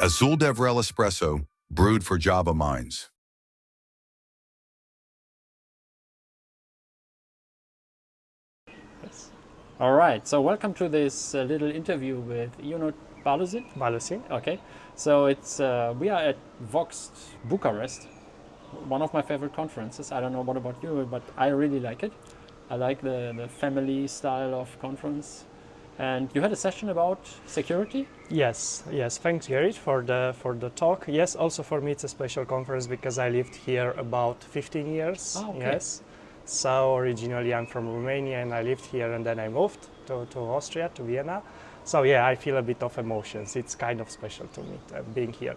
Azul DevRel Espresso, brewed for Java minds. Yes. All right. So welcome to this little interview with Ionut Balosin. Balosin. Okay. So it's we are at Voxxed Bucharest, one of my favorite conferences. I don't know what about you, but I really like it. I like the family style of conference. And you had a session about security? Yes. Thanks, Gerrit, for the talk. Yes, also for me it's a special conference because I lived here about 15 years. Oh, okay. Yes. So originally I'm from Romania and I lived here and then I moved to Austria, to Vienna. So yeah, I feel a bit of emotions. It's kind of special to me being here.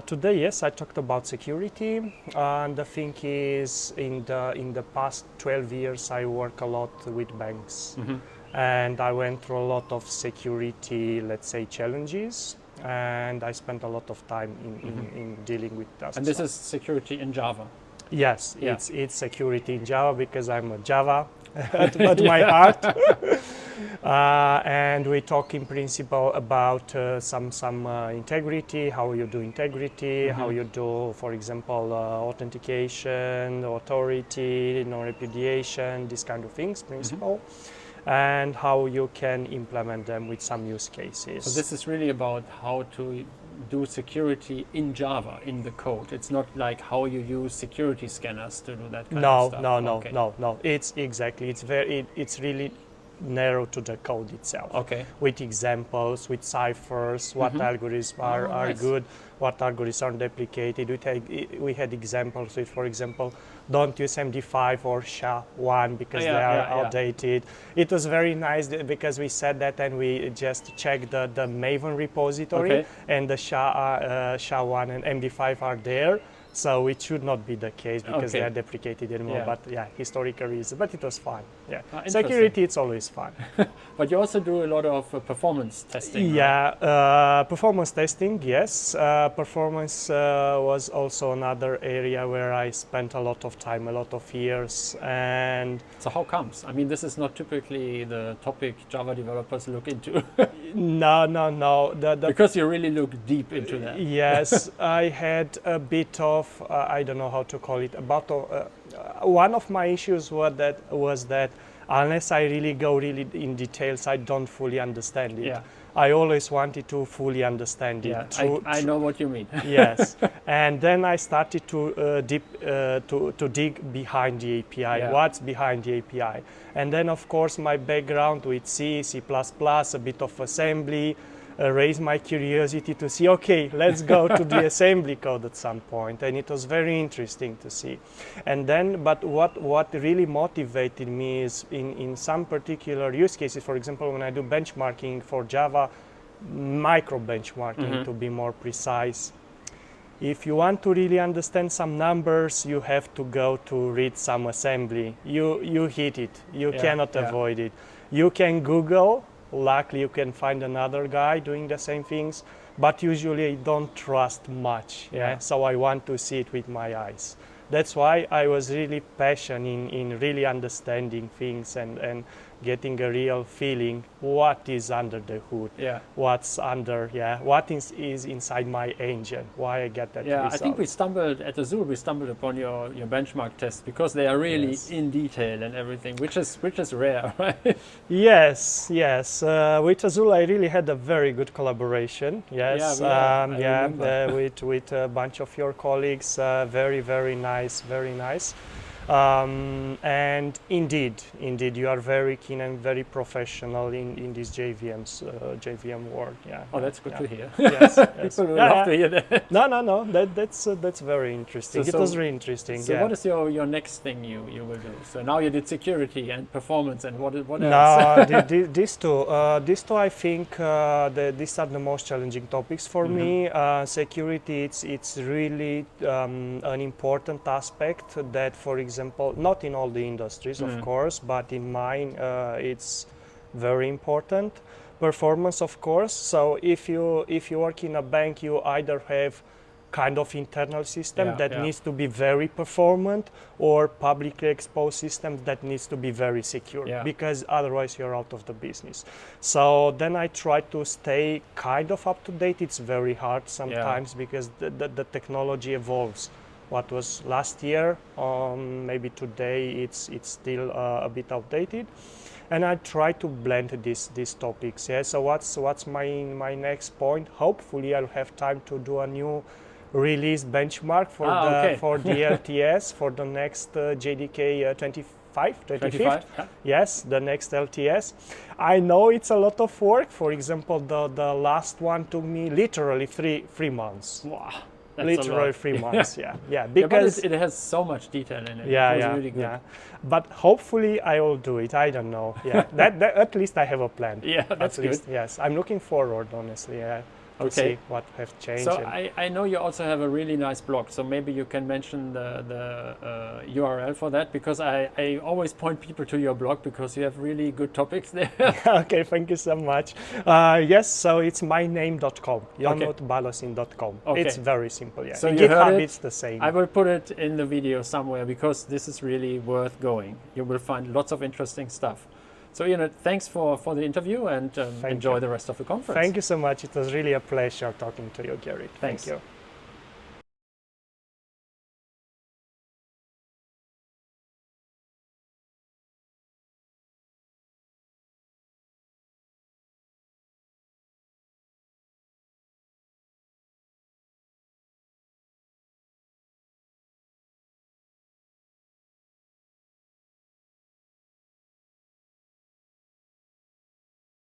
Today, yes, I talked about security. And the thing is, in the past 12 years, I work a lot with banks. Mm-hmm. And I went through a lot of security, let's say, challenges. And I spent a lot of time in dealing with that. And this is security in Java? Yes, yeah. It's security in Java because I'm a Java at my heart. And we talk in principle about some integrity, how you do integrity, how you do, for example, authentication, authority, non-repudiation, these kind of things, principle, and how you can implement them with some use cases. So this is really about how to do security in Java, in the code. It's not like how you use security scanners to do that kind of stuff. No. It's really narrow to the code itself. Okay. With examples, with ciphers, what algorithms are nice. good, what algorithms are deprecated. We had examples with, for example, don't use MD5 or SHA-1 because they are outdated. It was very nice because we said that and we just checked the Maven repository and the SHA-1 and MD5 are there. So it should not be the case because they are deprecated anymore. But yeah, historical reasons. But it was fun. Yeah, security it's always fun. But you also do a lot of performance testing. Yeah, right? Performance testing. Yes, performance was also another area where I spent a lot of time, a lot of years. And so how comes? I mean, this is not typically the topic Java developers look into. No. Because you really look deep into that. Yes, I had a bit of I don't know how to call it. About one of my issues was that unless I really go in details, I don't fully understand it. Yeah. I always wanted to fully understand it. Yeah, I know what you mean. Yes, and then I started to dig behind the API. Yeah. What's behind the API? And then, of course, my background with C, C++, a bit of assembly. Raised my curiosity to see, okay, let's go to the assembly code at some point, and it was very interesting to see. And then, but what really motivated me is in some particular use cases, for example, when I do benchmarking for Java, micro benchmarking to be more precise. If you want to really understand some numbers, you have to go to read some assembly. You hit it. You cannot avoid it. You can Google. Luckily, you can find another guy doing the same things, but usually I don't trust much. So I want to see it with my eyes. That's why I was really passionate in really understanding things and getting a real feeling what is under the hood, what's under, what is inside my engine, why I get that result. I think we stumbled upon your benchmark tests because they are really in detail and everything, which is rare, right? Yes. With Azul, I really had a very good collaboration. Yes, with a bunch of your colleagues, very nice. And indeed, you are very keen and very professional in this JVM world. Oh, that's good to hear. Yes. People will love to hear that. No. That's very interesting. It was really interesting. So what is your next thing you will do? So now you did security and performance, and what else? No, these two. I think these are the most challenging topics for me. Security, it's really an important aspect that, for example, not in all the industries, of course, but in mine, it's very important. Performance, of course. So if you work in a bank, you either have kind of internal system Yeah, that yeah. needs to be very performant, or publicly exposed systems that needs to be very secure, Yeah. because otherwise you're out of the business. So then I try to stay kind of up to date. It's very hard sometimes because the technology evolves. What was last year, maybe today it's still a bit outdated, and I try to blend these topics. Yeah. So what's my next point? Hopefully, I'll have time to do a new release benchmark for for the LTS for the next JDK 25th. Yeah. Yes, the next LTS. I know it's a lot of work. For example, the last one took me literally three months. Wow. That's Literally a lot. 3 months. Yeah. Yeah, Because but it has so much detail in it. yeah, It was yeah, really good. yeah. But hopefully I will do it. I don't know. Yeah, that at least I have a plan. Yeah, that's at least, good. yes. I'm looking forward, honestly, to Okay. see what have changed. So and- I know you also have a really nice blog, so maybe you can mention the URL for that, because I always point people to your blog because you have really good topics there. Okay, thank you so much. Yes, so it's myname.com, ionutbalosin.com. Okay. It's very simple. Yeah. So In you heard GitHub, it. it's the same. I will put it in the video somewhere because this is really worth going. You will find lots of interesting stuff. So, thanks for the interview, and enjoy you. the rest of the conference. Thank you so much. It was really a pleasure talking to you, Gary. Thanks. Thank you.